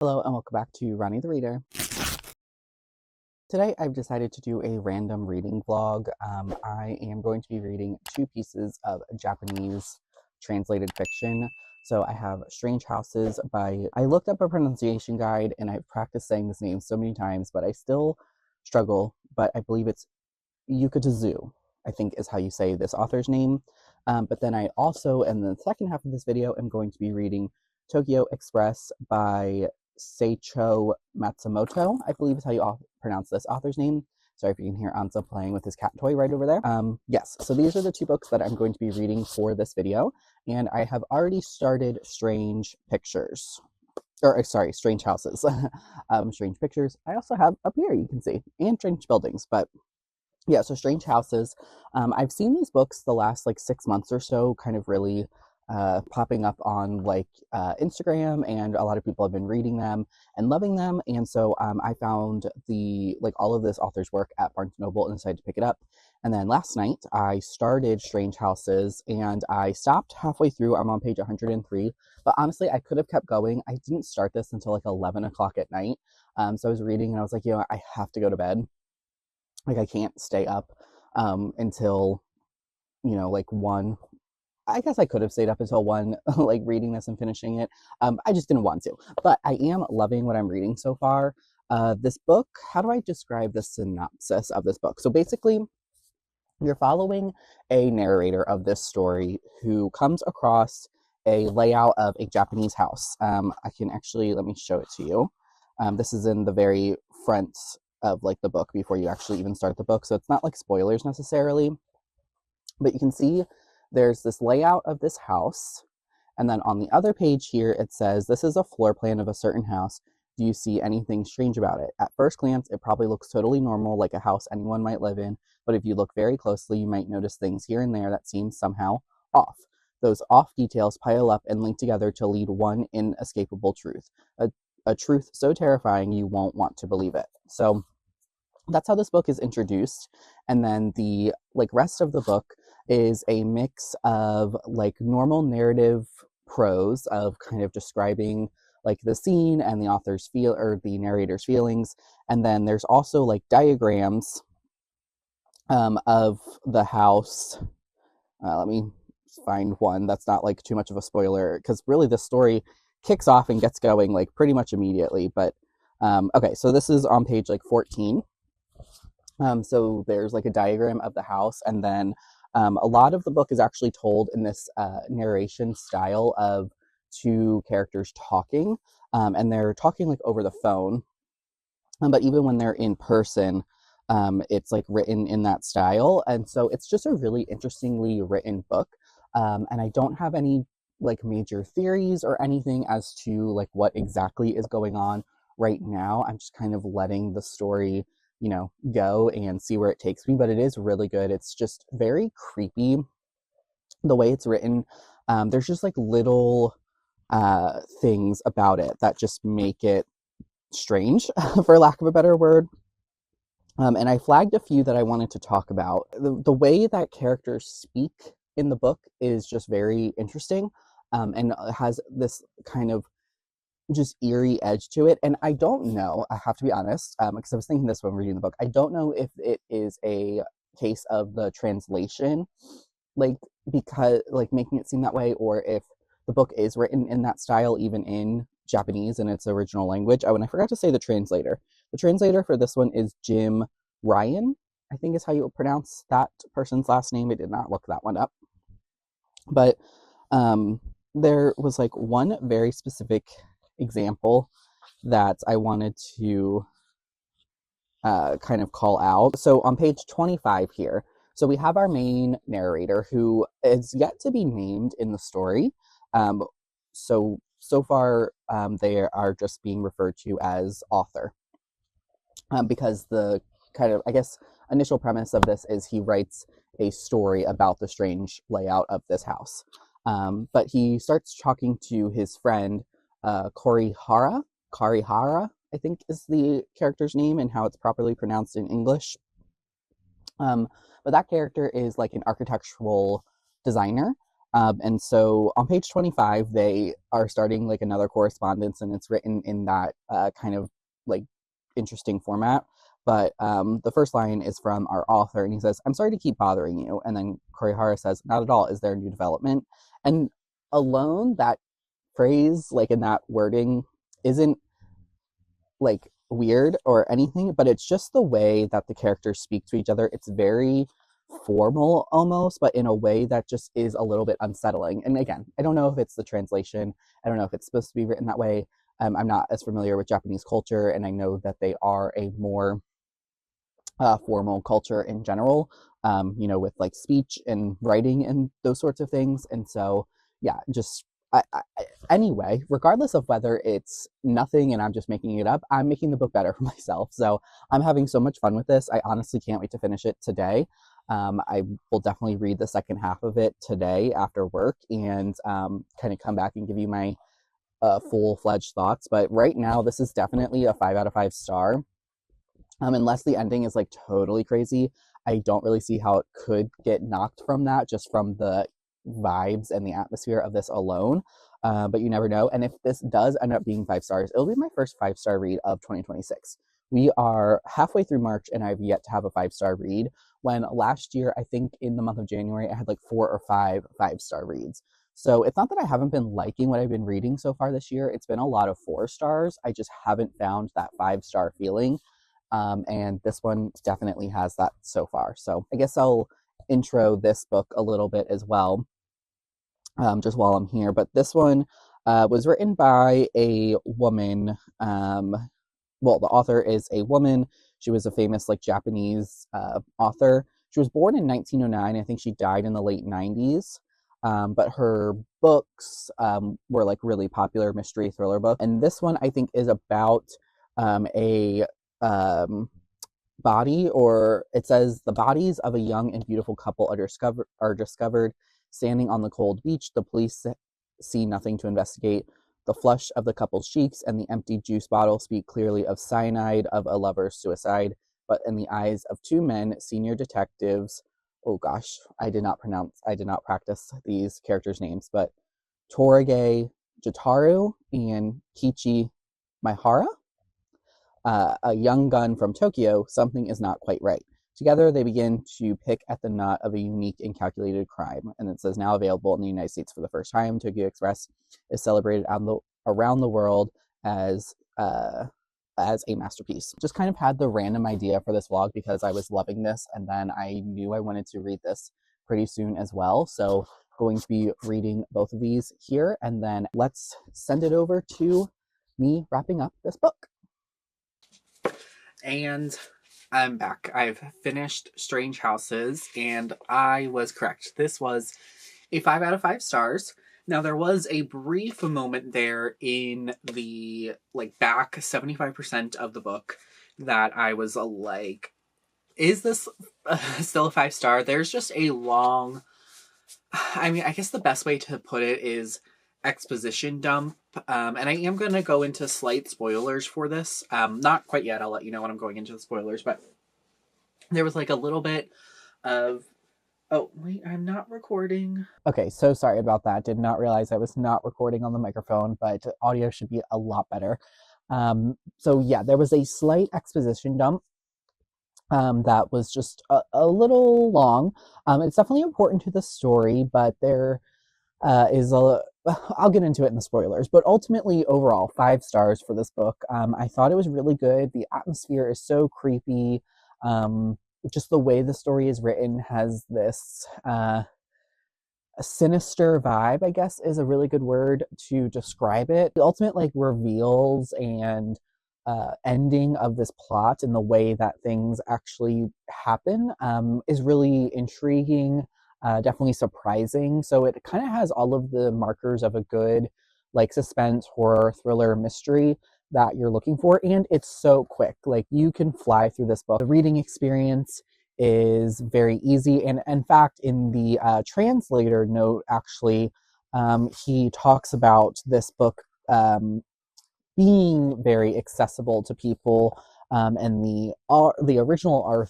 Hello and welcome back to Ronnie the Reader. Today I've decided to do a random reading vlog. I am going to be reading two pieces of Japanese translated fiction. So I have Strange Houses by, I looked up a pronunciation guide and I've practiced saying this name so many times, but I still struggle, but I believe it's Yukitazu, I think is how you say this author's name. But then I also, in the second half of this video, am going to be reading Tokyo Express by Seicho Matsumoto, I believe is how you pronounce this author's name. Sorry if you can hear Ansa playing with his cat toy right over there. Yes, so these are the two books that I'm going to be reading for this video, and I have already started Strange Houses. Strange Pictures. I also have up here, you can see, and Strange Buildings, but yeah, so Strange Houses. I've seen these books the last like 6 months or so, kind of really popping up on like Instagram, and a lot of people have been reading them and loving them. And so I found all of this author's work at Barnes & Noble and decided to pick it up. And then last night I started Strange Houses and I stopped halfway through. I'm on page 103, but honestly I could have kept going. I didn't start this until like 11 o'clock at night. So I was reading and I was like, I have to go to bed. Like I can't stay up until, like 1. I guess I could have stayed up until 1, like reading this and finishing it. I just didn't want to. But I am loving what I'm reading so far. This book, how do I describe the synopsis of this book? So basically, you're following a narrator of this story who comes across a layout of a Japanese house. I can actually, let me show it to you. This is in the very front of like the book before you actually even start the book. So it's not like spoilers necessarily, but you can see there's this layout of this house. And then on the other page here, it says, this is a floor plan of a certain house. Do you see anything strange about it? At first glance, it probably looks totally normal, like a house anyone might live in. But if you look very closely, you might notice things here and there that seem somehow off. Those off details pile up and link together to lead one inescapable truth. A truth so terrifying you won't want to believe it. So that's how this book is introduced. And then the rest of the book is a mix of like normal narrative prose of kind of describing like the scene and the author's the narrator's feelings. And then there's also like diagrams of the house. Let me find one that's not like too much of a spoiler, because really the story kicks off and gets going like pretty much immediately. But okay, so this is on page like 14. So there's like a diagram of the house, and then a lot of the book is actually told in this narration style of two characters talking, and they're talking like over the phone. But even when they're in person, it's like written in that style. And so it's just a really interestingly written book. And I don't have any like major theories or anything as to like what exactly is going on right now. I'm just kind of letting the story go and see where it takes me, but it is really good. It's just very creepy the way it's written. There's just like little things about it that just make it strange, for lack of a better word. And I flagged a few that I wanted to talk about. The way that characters speak in the book is just very interesting, and has this kind of just eerie edge to it. And I don't know, I have to be honest, because I was thinking this when reading the book, I don't know if it is a case of the translation, because making it seem that way, or if the book is written in that style even in Japanese in its original language. Oh, and I forgot to say the translator. The translator for this one is Jim Ryan, I think is how you pronounce that person's last name. I did not look that one up. But there was like one very specific example that I wanted to kind of call out. So on page 25 here, so we have our main narrator who is yet to be named in the story. So far, they are just being referred to as author, because the kind of, I guess, initial premise of this is he writes a story about the strange layout of this house. But he starts talking to his friend, Karihara, I think is the character's name and how it's properly pronounced in English. But that character is like an architectural designer, And so on page 25, they are starting like another correspondence, and it's written in that kind of like interesting format. But the first line is from our author, and he says, "I'm sorry to keep bothering you." And then Korihara says, "Not at all. Is there a new development?" And alone, that phrase, like in that wording, isn't like weird or anything, but it's just the way that the characters speak to each other. It's very formal almost, but in a way that just is a little bit unsettling. And again, I don't know if it's the translation. I don't know if it's supposed to be written that way. I'm not as familiar with Japanese culture, and I know that they are a more formal culture in general, with like speech and writing and those sorts of things. And so, yeah, just anyway, regardless of whether it's nothing and I'm just making it up, I'm making the book better for myself. So I'm having so much fun with this. I honestly can't wait to finish it today. I will definitely read the second half of it today after work and kind of come back and give you my full-fledged thoughts. But right now, this is definitely a 5 out of 5 star. Unless the ending is like totally crazy, I don't really see how it could get knocked from that just from the vibes and the atmosphere of this alone. But you never know. And if this does end up being 5 stars, it'll be my first 5-star read of 2026. We are halfway through March, and I've yet to have a 5-star read. When last year, I think in the month of January, I had like 4 or 5 5-star reads. So it's not that I haven't been liking what I've been reading so far this year. It's been a lot of 4 stars. I just haven't found that 5-star feeling. And this one definitely has that so far. So I guess I'll intro this book a little bit as well, just while I'm here. But this one was written by a woman. Well, the author is a woman. She was a famous like Japanese author. She was born in 1909. I think she died in the late 90s. But her books were like really popular mystery thriller books. And this one I think is about a body, or it says the bodies of a young and beautiful couple are discovered standing on the cold beach. The police see nothing to investigate. The flush of the couple's cheeks and the empty juice bottle speak clearly of cyanide, of a lover's suicide. But in the eyes of 2 men, senior detectives, oh gosh, I did not practice these characters' names, but Torage Jitaru and Kichi Maihara, a young gun from Tokyo, something is not quite right. Together, they begin to pick at the knot of a unique and calculated crime. And it says, now available in the United States for the first time, Tokyo Express is celebrated around the world as a masterpiece. Just kind of had the random idea for this vlog because I was loving this, and then I knew I wanted to read this pretty soon as well. So going to be reading both of these here, and then let's send it over to me wrapping up this book. And I'm back. I've finished Strange Houses, and I was correct. This was a 5 out of 5 stars. Now, there was a brief moment there in the back 75% of the book that I was like, is this still a 5-star? There's just a long, I mean, I guess the best way to put it is exposition dump. And I am going to go into slight spoilers for this. Not quite yet. I'll let you know when I'm going into the spoilers, but there was like a little bit of, oh, wait, I'm not recording. Okay, so sorry about that. Did not realize I was not recording on the microphone, but audio should be a lot better. So yeah, there was a slight exposition dump that was just a little long. It's definitely important to the story, but there is I'll get into it in the spoilers, but ultimately overall 5 stars for this book. I thought it was really good. The atmosphere is so creepy. Just the way the story is written has this a sinister vibe, I guess is a really good word to describe it. The ultimate reveals and ending of this plot and the way that things actually happen is really intriguing, definitely surprising. So it kind of has all of the markers of a good suspense, horror, thriller, mystery that you're looking for, and it's so quick. You can fly through this book. The reading experience is very easy, and in fact, in the translator note, actually, he talks about this book being very accessible to people, and the original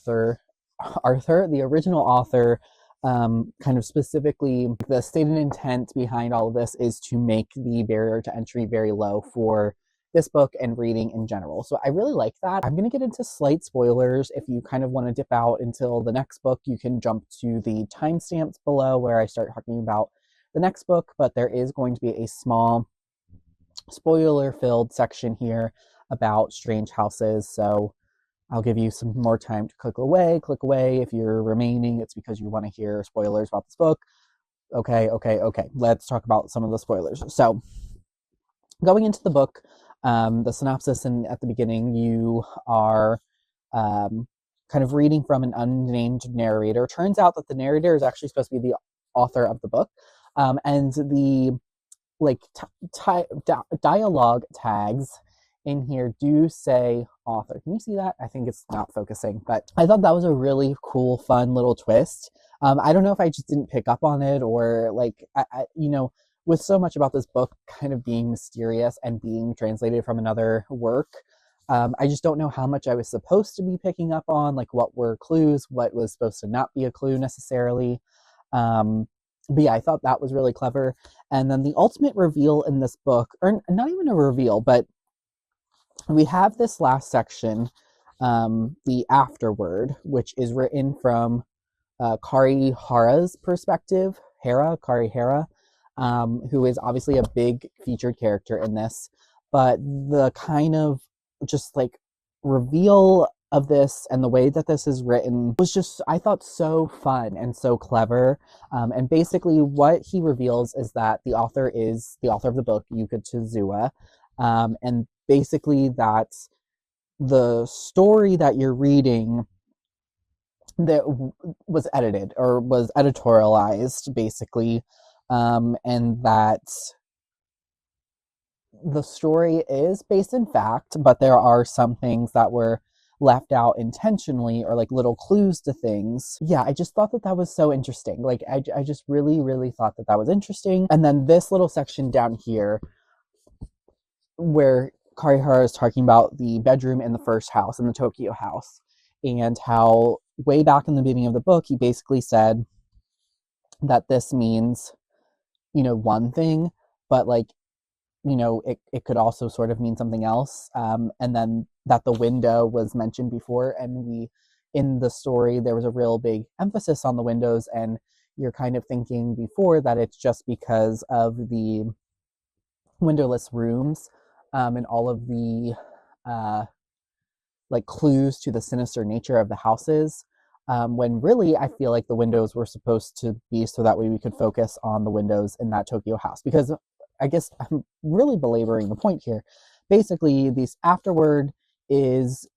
the original author kind of specifically, the stated intent behind all of this is to make the barrier to entry very low for this book and reading in general. So I really like that. I'm going to get into slight spoilers. If you kind of want to dip out until the next book, you can jump to the timestamps below where I start talking about the next book, but there is going to be a small spoiler-filled section here about strange houses. So I'll give you some more time to click away. Click away. If you're remaining, it's because you want to hear spoilers about this book. Okay. Let's talk about some of the spoilers. So, going into the book, the synopsis, and at the beginning, you are kind of reading from an unnamed narrator. Turns out that the narrator is actually supposed to be the author of the book, and the dialogue tags in here do say author. Can you see that? I think it's not focusing, but I thought that was a really cool, fun little twist. I don't know if I just didn't pick up on it, or with so much about this book kind of being mysterious and being translated from another work, I just don't know how much I was supposed to be picking up on, like what were clues, what was supposed to not be a clue necessarily. But yeah, I thought that was really clever. And then the ultimate reveal in this book, or not even a reveal, but we have this last section, the afterword, which is written from Kari Hara's perspective, Kari Hara, who is obviously a big featured character in this. But the kind of just like reveal of this and the way that this is written was just, I thought, so fun and so clever. And basically what he reveals is that the author is the author of the book, Yuka Tsuzuha, and basically that the story that you're reading that was edited or was editorialized, basically, and that the story is based in fact, but there are some things that were left out intentionally, or like little clues to things. Yeah, I just thought that that was so interesting. Like, I just really thought that that was interesting. And then this little section down here where Karihara is talking about the bedroom in the first house, in the Tokyo house, and how way back in the beginning of the book, he basically said that this means, one thing, but it could also sort of mean something else. And then that the window was mentioned before, and in the story, there was a real big emphasis on the windows, and you're kind of thinking before that it's just because of the windowless rooms, and all of the clues to the sinister nature of the houses, when really I feel like the windows were supposed to be so that way we could focus on the windows in that Tokyo house. Because I guess I'm really belaboring the point here. Basically, this afterword is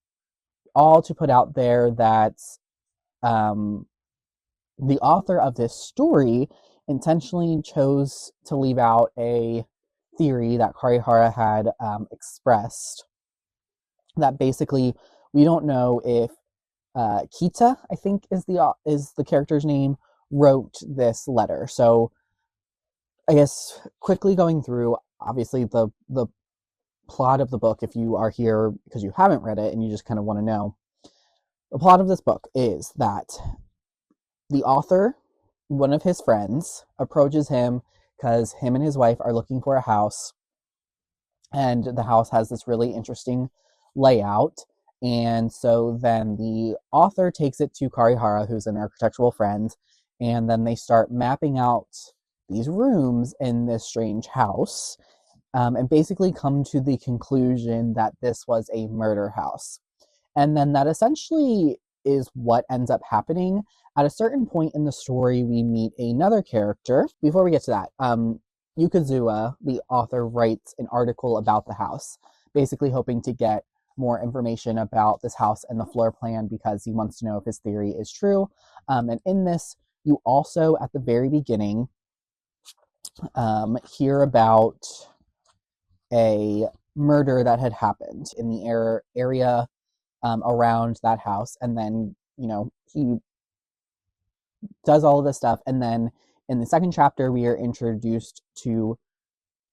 all to put out there that the author of this story intentionally chose to leave out a theory that Karihara had expressed, that basically we don't know if Kita, I think is the character's name, wrote this letter. So I guess quickly going through, obviously the plot of the book, if you are here because you haven't read it and you just kind of want to know, the plot of this book is that the author, one of his friends, approaches him because him and his wife are looking for a house, and the house has this really interesting layout. And so then the author takes it to Karihara, who's an architectural friend, and then they start mapping out these rooms in this strange house, and basically come to the conclusion that this was a murder house. And then that essentially is what ends up happening. At a certain point in the story, we meet another character. Before we get to that, Yukazuha, the author, writes an article about the house, basically hoping to get more information about this house and the floor plan because he wants to know if his theory is true. And in this, you also, at the very beginning, hear about a murder that had happened in the area around that house. And then, he does all of this stuff. And then in the second chapter, we are introduced to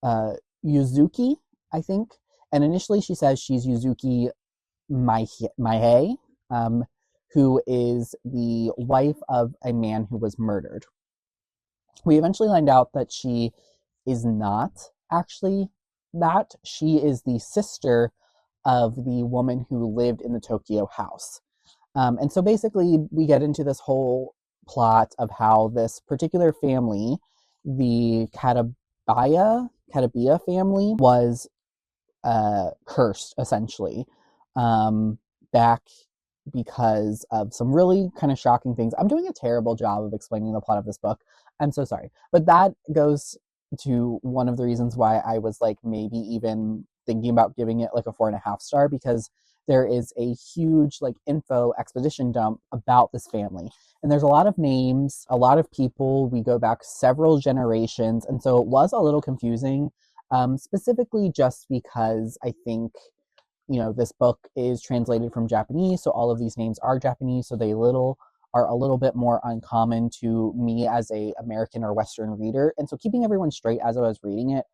Yuzuki, I think. And initially she says she's Yuzuki Maihei, who is the wife of a man who was murdered. We eventually find out that she is not actually that. She is the sister of the woman who lived in the Tokyo house. And so basically, we get into this whole plot of how this particular family, the Katabia family, was cursed essentially, back because of some really kind of shocking things. I'm doing a terrible job of explaining the plot of this book. I'm so sorry. But that goes to one of the reasons why I was like maybe even thinking about giving it like a 4.5 star, because there is a huge like info exposition dump about this family. And there's a lot of names, a lot of people. We go back several generations. And so it was a little confusing, specifically just because I think, this book is translated from Japanese, so all of these names are Japanese, so they are a little bit more uncommon to me as a American or Western reader. And so keeping everyone straight as I was reading it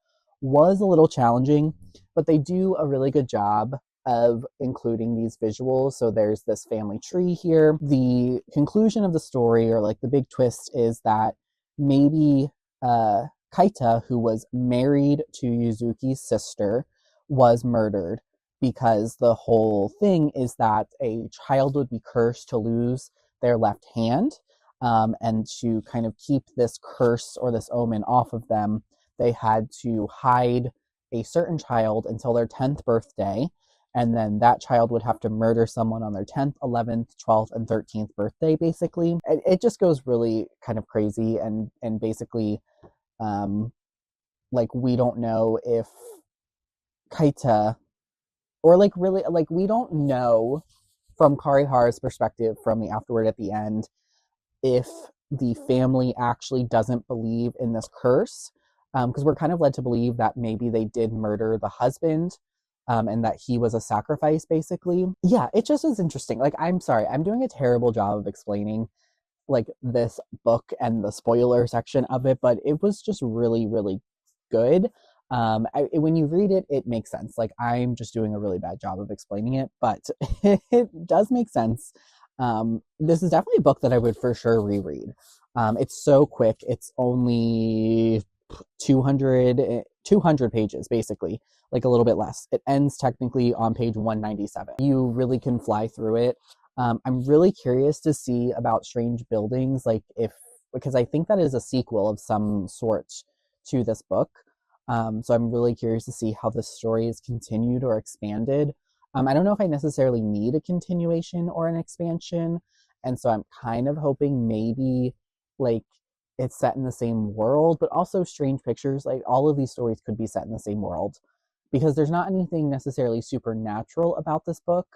was a little challenging, but they do a really good job of including these visuals. So there's this family tree here. The conclusion of the story, or like the big twist, is that maybe Kaita, who was married to Yuzuki's sister, was murdered, because the whole thing is that a child would be cursed to lose their left hand, and to kind of keep this curse or this omen off of them, they had to hide a certain child until their 10th birthday, and then that child would have to murder someone on their 10th, 11th, 12th, and 13th birthday, basically. It just goes really kind of crazy, and basically, like, we don't know if Kaita, or like really, like, we don't know from Karihara's perspective from the afterword at the end if the family actually doesn't believe in this curse, because we're kind of led to believe that maybe they did murder the husband, and that he was a sacrifice, basically. Yeah, it just is interesting. Like, I'm sorry, I'm doing a terrible job of explaining like this book and the spoiler section of it, but it was just really, really good. When you read it, it makes sense. Like, I'm just doing a really bad job of explaining it, but it does make sense. This is definitely a book that I would for sure reread. It's so quick. It's only 200 pages, basically, like a little bit less. It ends technically on page 197. You really can fly through it. I'm really curious to see about Strange Buildings, because I think that is a sequel of some sort to this book. So I'm really curious to see how this story is continued or expanded. I don't know if I necessarily need a continuation or an expansion, and so I'm kind of hoping maybe like it's set in the same world, but also Strange Pictures, like all of these stories could be set in the same world, because there's not anything necessarily supernatural about this book.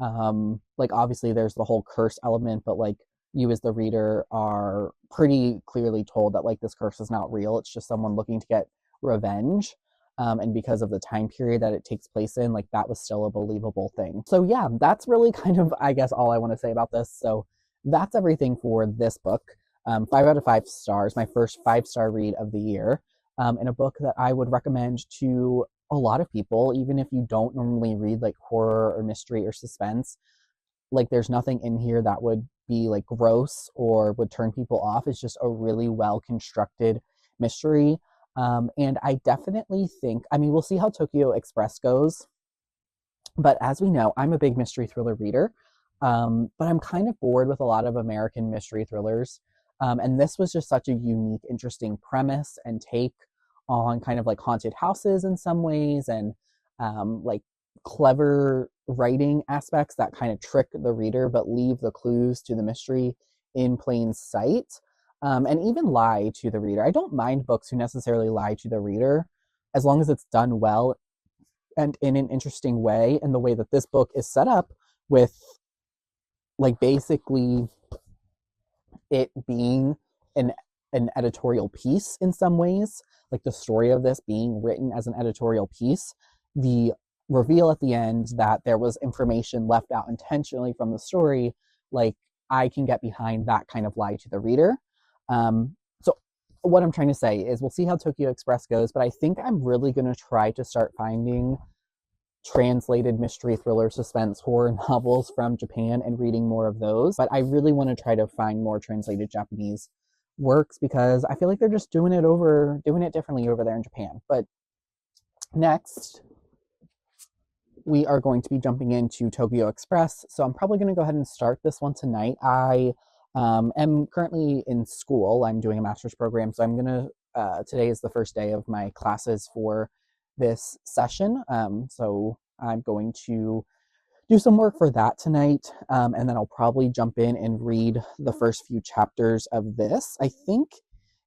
Like, obviously there's the whole curse element, but like, you as the reader are pretty clearly told that like this curse is not real. It's just someone looking to get revenge. And because of the time period that it takes place in, like, that was still a believable thing. So yeah, that's really kind of, I guess, all I want to say about this. So that's everything for this book. 5 out of 5 stars, my first 5-star read of the year, and a book that I would recommend to a lot of people, even if you don't normally read like horror or mystery or suspense. Like, there's nothing in here that would be like gross or would turn people off. It's just a really well constructed mystery. And I definitely think, I mean, we'll see how Tokyo Express goes, but as we know, I'm a big mystery thriller reader, but I'm kind of bored with a lot of American mystery thrillers. And this was just such a unique, interesting premise and take on kind of like haunted houses in some ways, and like clever writing aspects that kind of trick the reader but leave the clues to the mystery in plain sight, and even lie to the reader. I don't mind books who necessarily lie to the reader, as long as it's done well and in an interesting way. And the way that this book is set up, with like basically it being an editorial piece in some ways, like the story of this being written as an editorial piece, the reveal at the end that there was information left out intentionally from the story, like, I can get behind that kind of lie to the reader. So what I'm trying to say is, we'll see how Tokyo Express goes, but I think I'm really going to try to start finding translated mystery, thriller, suspense, horror novels from Japan and reading more of those. But I really want to try to find more translated Japanese works because I feel like they're just doing it differently over there in Japan. But next, we are going to be jumping into Tokyo Express. So I'm probably going to go ahead and start this one tonight. I am currently in school. I'm doing a master's program, so I'm going to, today is the first day of my classes for this session. So I'm going to do some work for that tonight, and then I'll probably jump in and read the first few chapters of this. I think,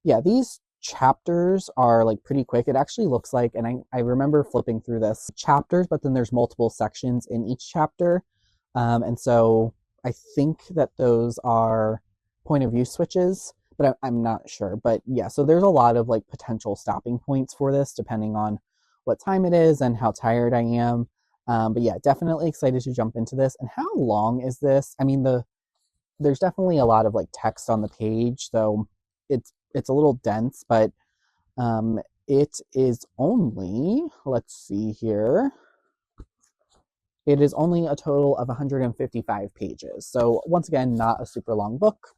yeah, these chapters are like pretty quick. It actually looks like, and I remember flipping through this chapters, but then there's multiple sections in each chapter. And so I think that those are point of view switches, but I'm not sure. But yeah, so there's a lot of like potential stopping points for this depending on what time it is and how tired I am. But yeah, definitely excited to jump into this. And how long is this? I mean, there's definitely a lot of like text on the page, so it's a little dense, but it is only, let's see here, it is only a total of 155 pages. So once again, not a super long book.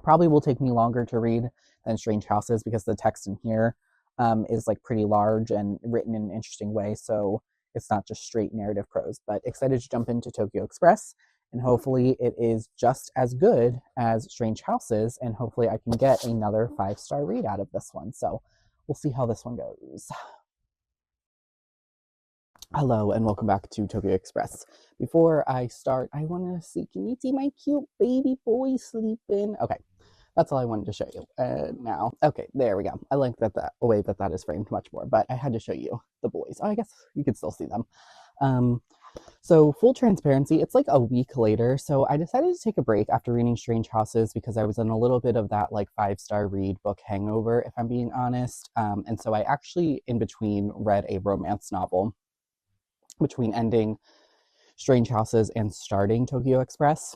Probably will take me longer to read than Strange Houses because the text in here is like pretty large and written in an interesting way. So it's not just straight narrative prose, but excited to jump into Tokyo Express. And hopefully it is just as good as Strange Houses, and hopefully I can get another 5-star read out of this one. So we'll see how this one goes. Hello and welcome back to Tokyo Express. Before I start, I want to see, can you see my cute baby boy sleeping? Okay, that's all I wanted to show you now. Okay, there we go. I like that way that is framed much more, but I had to show you the boys. Oh, I guess you could still see them. So full transparency, it's like a week later, so I decided to take a break after reading Strange Houses because I was in a little bit of that like 5-star read book hangover, if I'm being honest. And so I actually, in between, read a romance novel between ending Strange Houses and starting Tokyo Express.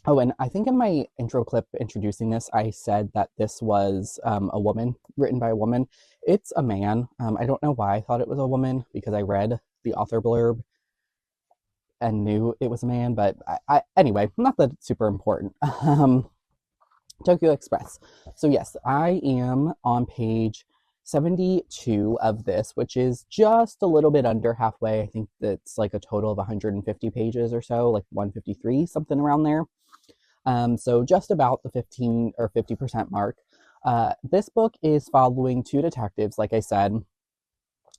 Oh, and I think in my intro clip introducing this, I said that this was a woman, written by a woman. It's a man. I don't know why I thought it was a woman because I read the author blurb and knew it was a man, but anyway, not that it's super important. Tokyo Express. So yes, I am on page 72 of this, which is just a little bit under halfway. I think that's like a total of 150 pages or so, like 153, something around there. So just about the 15 or 50% mark. This book is following two detectives, like I said.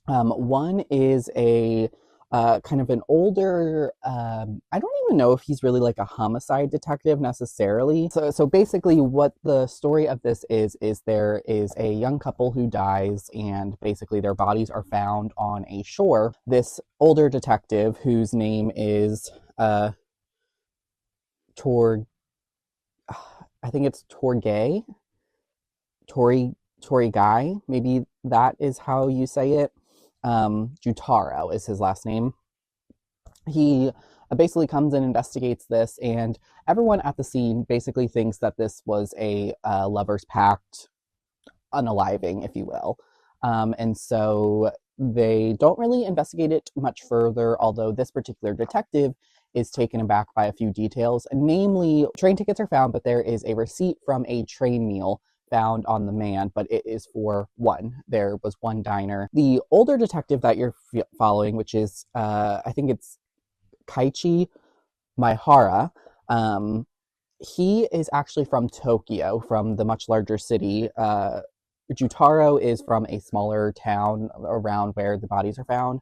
One is a kind of an older, I don't even know if he's really like a homicide detective necessarily. So basically what the story of this is there is a young couple who dies and basically their bodies are found on a shore. This older detective, whose name is I think it's Tori Guy, maybe that is how you say it. Jutaro is his last name. He basically comes and investigates this, and everyone at the scene basically thinks that this was a lover's pact unaliving, if you will. And so they don't really investigate it much further, although this particular detective is taken aback by a few details. Namely, train tickets are found, but there is a receipt from a train meal found on the man, but it is for one. There was one diner. The older detective that you're following, which is, I think it's Kaichi Maihara, he is actually from Tokyo, from the much larger city. Jutaro is from a smaller town around where the bodies are found.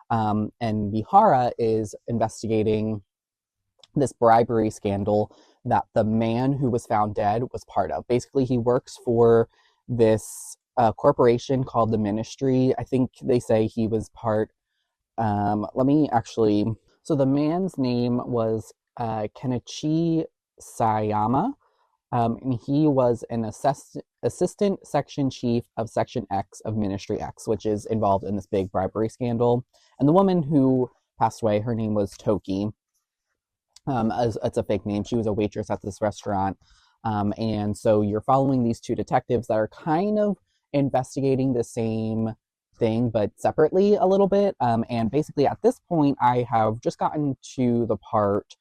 And Mihara is investigating this bribery scandal that the man who was found dead was part of. Basically, he works for this corporation called the Ministry. I think they say he was part. So the man's name was Kenichi Sayama. And he was an assistant section chief of Section X of Ministry X, which is involved in this big bribery scandal. And the woman who passed away, her name was Toki. It's a fake name. She was a waitress at this restaurant. And so you're following these two detectives that are kind of investigating the same thing, but separately a little bit. And basically, at this point, I have just gotten to the part.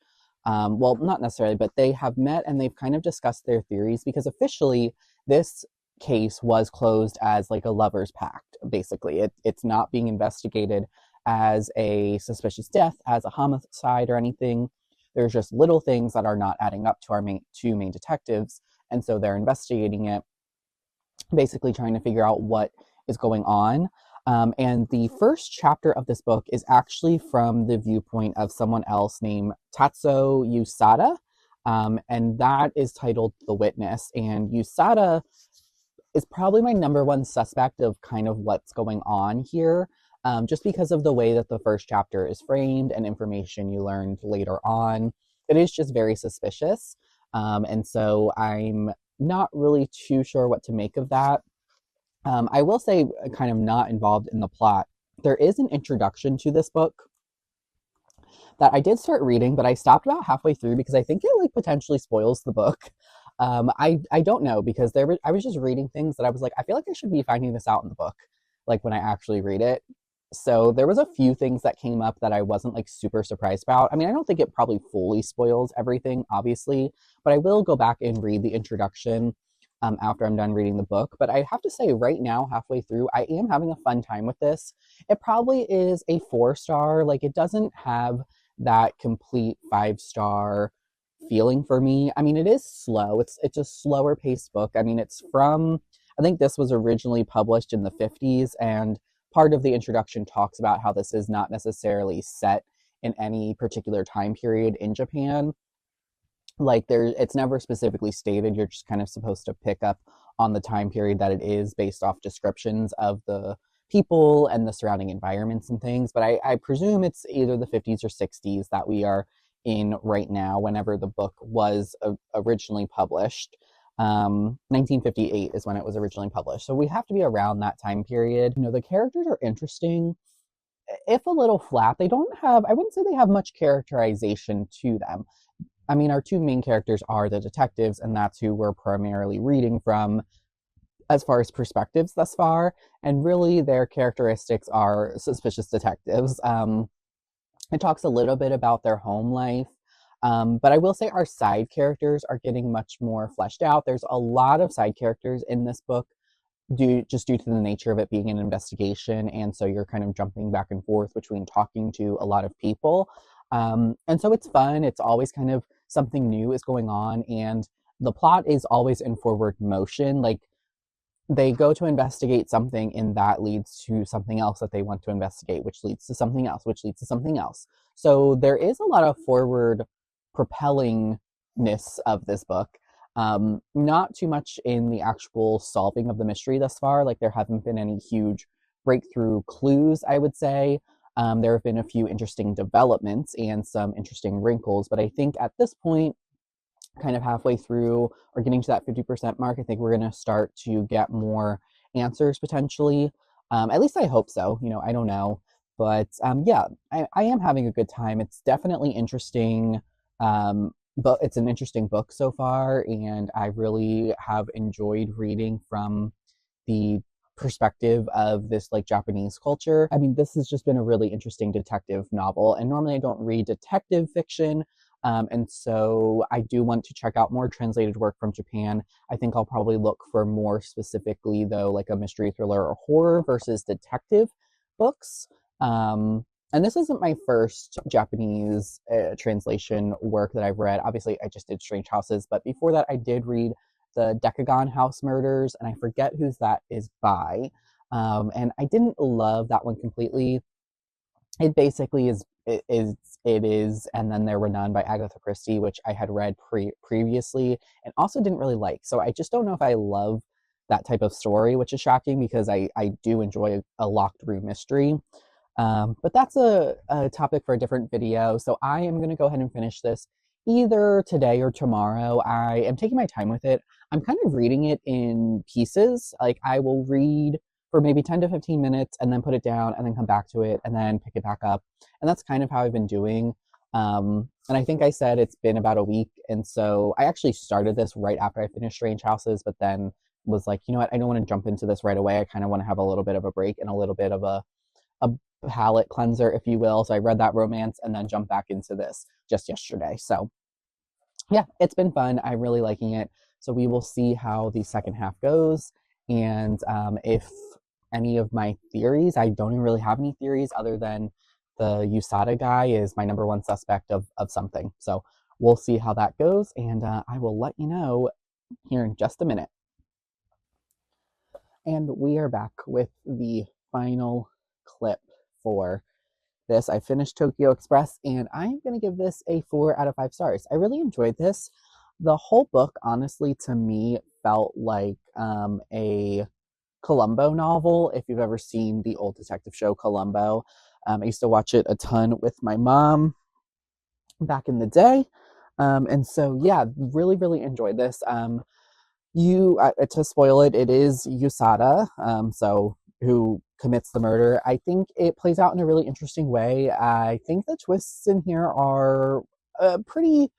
Well, not necessarily, but they have met and they've kind of discussed their theories because officially this case was closed as like a lover's pact. Basically, it's not being investigated as a suspicious death, as a homicide or anything. There's just little things that are not adding up to our two main detectives, and so they're investigating it, basically trying to figure out what is going on. And the first chapter of this book is actually from the viewpoint of someone else named Tatsuo Yusada, and that is titled The Witness. And Yusada is probably my number one suspect of kind of what's going on here, just because of the way that the first chapter is framed and information you learned later on. It is just very suspicious. And so I'm not really too sure what to make of that. I will say, kind of not involved in the plot, there is an introduction to this book that I did start reading, but I stopped about halfway through because I think it like potentially spoils the book. I don't know because I was just reading things that I was like, I feel like I should be finding this out in the book, like when I actually read it. So there was a few things that came up that I wasn't like super surprised about. I mean, I don't think it probably fully spoils everything, obviously, but I will go back and read the introduction after I'm done reading the book. But I have to say, right now, halfway through, I am having a fun time with this. It probably is a 4-star. Like, it doesn't have that complete 5-star feeling for me. I mean, it is slow. It's a slower paced book. I mean, it's from, I think this was originally published in the 50s, and part of the introduction talks about how this is not necessarily set in any particular time period in Japan. Like it's never specifically stated. You're just kind of supposed to pick up on the time period that it is based off descriptions of the people and the surrounding environments and things. But I presume it's either the 50s or 60s that we are in right now, whenever the book was originally published. 1958 is when it was originally published. So we have to be around that time period. You know, the characters are interesting, if a little flat. They don't have, I wouldn't say they have much characterization to them. I mean, our two main characters are the detectives, and that's who we're primarily reading from as far as perspectives thus far. And really, their characteristics are suspicious detectives. It talks a little bit about their home life. But I will say our side characters are getting much more fleshed out. There's a lot of side characters in this book due to the nature of it being an investigation. And so you're kind of jumping back and forth between talking to a lot of people. And so it's fun. It's always kind of something new is going on. And the plot is always in forward motion. Like they go to investigate something and that leads to something else that they want to investigate, which leads to something else, which leads to something else. So there is a lot of forward propellingness of this book. Not too much in the actual solving of the mystery thus far. Like there haven't been any huge breakthrough clues, I would say. There have been a few interesting developments and some interesting wrinkles, but I think at this point, kind of halfway through or getting to that 50% mark, I think we're going to start to get more answers potentially. At least I hope so. You know, I don't know. But yeah, I am having a good time. It's definitely interesting. But it's an interesting book so far, and I really have enjoyed reading from the perspective of this like Japanese culture. I mean, this has just been a really interesting detective novel, and normally I don't read detective fiction. And so I do want to check out more translated work from Japan. I think I'll probably look for more specifically, though, like a mystery thriller or horror versus detective books. And this isn't my first Japanese translation work that I've read. Obviously, I just did Strange Houses, but before that, I did read the Decagon House Murders, and I forget whose that is by. And I didn't love that one completely. It basically is, and then There Were None by Agatha Christie, which I had read previously and also didn't really like. So I just don't know if I love that type of story, which is shocking because I do enjoy a locked room mystery. But that's a topic for a different video. So I am going to go ahead and finish this either today or tomorrow. I am taking my time with it. I'm kind of reading it in pieces. Like I will read for maybe 10 to 15 minutes and then put it down and then come back to it and then pick it back up. And that's kind of how I've been doing. And I think I said it's been about a week. And so I actually started this right after I finished Strange Houses, but then was like, you know what, I don't want to jump into this right away. I kind of want to have a little bit of a break and a little bit of a palate cleanser, if you will. So I read that romance and then jumped back into this just yesterday. So yeah, it's been fun. I'm really liking it. So we will see how the second half goes. And if any of my theories, I don't even really have any theories other than the USADA guy is my number one suspect of something. So we'll see how that goes. And I will let you know here in just a minute. And we are back with the final clip for this. I finished Tokyo Express and I'm going to give this a 4 out of 5 stars. I really enjoyed this. The whole book, honestly, to me, felt like a Columbo novel. If you've ever seen the old detective show Columbo, I used to watch it a ton with my mom back in the day. And so, yeah, really, really enjoyed this. To spoil it, it is USADA, so who commits the murder. I think it plays out in a really interesting way. I think the twists in here are pretty,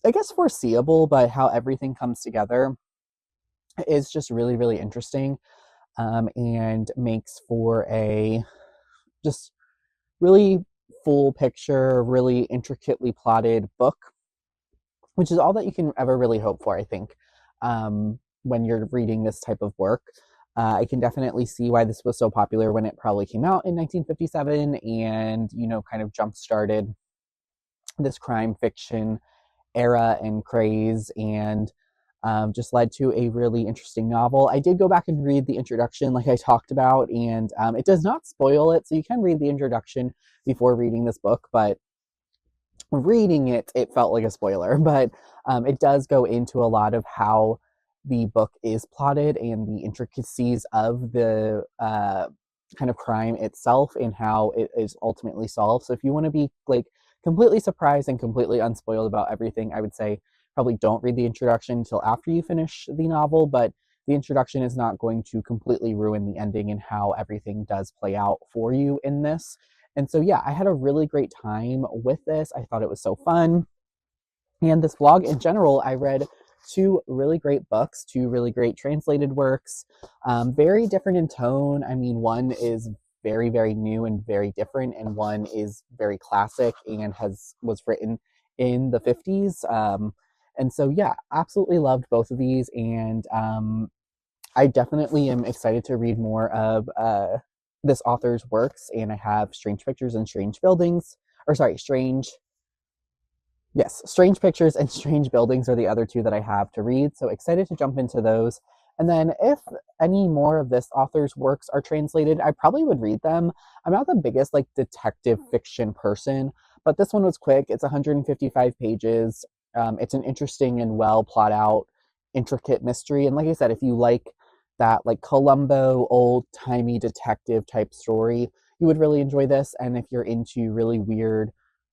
I guess, foreseeable, but how everything comes together is just really, really interesting, and makes for a just really full picture, really intricately plotted book, which is all that you can ever really hope for, I think, when you're reading this type of work. I can definitely see why this was so popular when it probably came out in 1957 and, kind of jump started this crime fiction era and craze, and just led to a really interesting novel. I did go back and read the introduction, like I talked about, and it does not spoil it, so you can read the introduction before reading this book, but reading it, it felt like a spoiler. But it does go into a lot of how the book is plotted and the intricacies of the kind of crime itself and how it is ultimately solved. So if you want to be like completely surprised and completely unspoiled about everything, I would say probably don't read the introduction until after you finish the novel, but the introduction is not going to completely ruin the ending and how everything does play out for you in this. And so, yeah, I had a really great time with this. I thought it was so fun. And this vlog in general, I read 2 really great books, 2 really great translated works, very different in tone. I mean, one is very, very new and very different, and one is very classic and was written in the 50s. And so, yeah, absolutely loved both of these. And I definitely am excited to read more of this author's works. And I have Strange Pictures and Strange Buildings, or sorry, Strange Pictures and Strange Buildings are the other 2 that I have to read. So excited to jump into those. And then if any more of this author's works are translated, I probably would read them. I'm not the biggest like detective fiction person, but this one was quick. It's 155 pages. It's an interesting and well plot out, intricate mystery. And like I said, if you like that like Columbo, old timey detective type story, you would really enjoy this. And if you're into really weird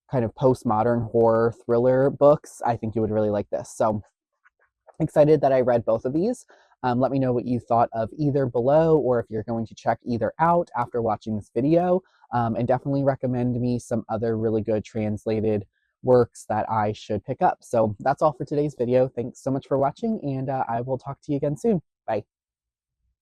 kind of postmodern horror thriller books, I think you would really like this. So excited that I read both of these. Let me know what you thought of either below, or if you're going to check either out after watching this video. And definitely recommend me some other really good translated works that I should pick up. So that's all for today's video. Thanks so much for watching, and I will talk to you again soon. Bye.